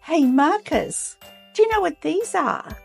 Hey, Marcus, do you know what these are?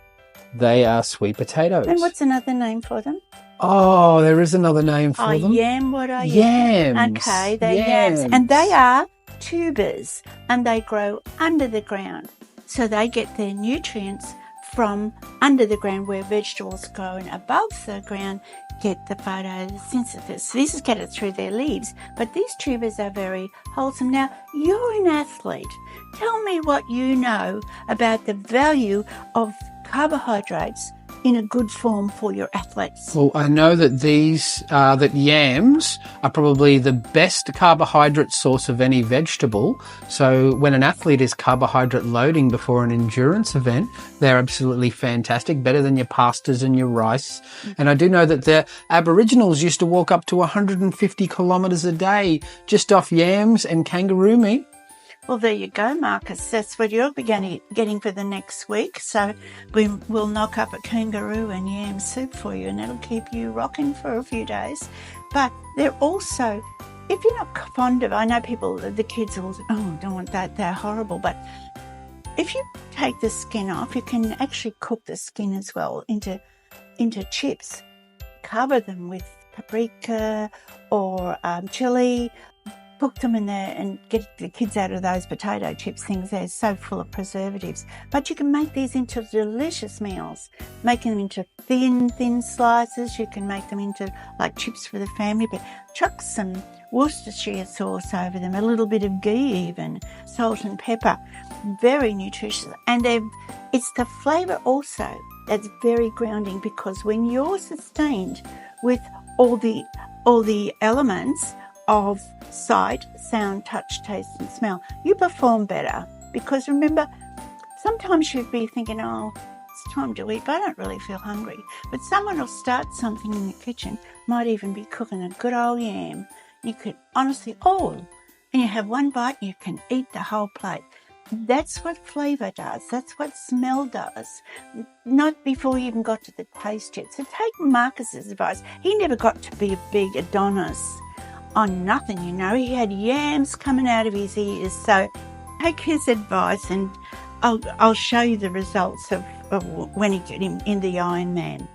They are sweet potatoes. And what's another name for them? Oh, there is another name for them. Yam, what are Yams. Okay, they're yams. And they are tubers, and they grow under the ground. So they get their nutrients from under the ground, where vegetables growing above the ground get the photosynthesis. This is get it through their leaves. But these tubers are very wholesome. Now, you're an athlete. Tell me what you know about the value of carbohydrates in a good form for your athletes. Well, I know that that yams are probably the best carbohydrate source of any vegetable. So when an athlete is carbohydrate loading before an endurance event, they're absolutely fantastic, better than your pastas and your rice. And I do know that the Aboriginals used to walk up to 150 kilometres a day just off yams and kangaroo meat. Well, there you go, Marcus. That's what you'll be getting for the next week. So we'll knock up a kangaroo and yam soup for you, and that'll keep you rocking for a few days. But they're also, if you're not fond of, I know people, the kids will, don't want that, they're horrible. But if you take the skin off, you can actually cook the skin as well into chips. Cover them with paprika or chili. Cook them in there and get the kids out of those potato chips things. They're so full of preservatives. But you can make these into delicious meals, making them into thin slices. You can make them into like chips for the family, but chuck some Worcestershire sauce over them, a little bit of ghee even, salt and pepper. Very nutritious. And it's the flavour also that's very grounding, because when you're sustained with all the elements of sight, sound, touch, taste and smell, you perform better. Because remember, sometimes you'd be thinking, it's time to eat, but I don't really feel hungry. But someone will start something in the kitchen, might even be cooking a good old yam. You could honestly, and you have one bite, you can eat the whole plate. That's what flavour does. That's what smell does. Not before you even got to the taste yet. So take Marcus's advice. He never got to be a big Adonis on nothing, he had yams coming out of his ears. So take his advice, and I'll show you the results of when he get him in the Iron Man.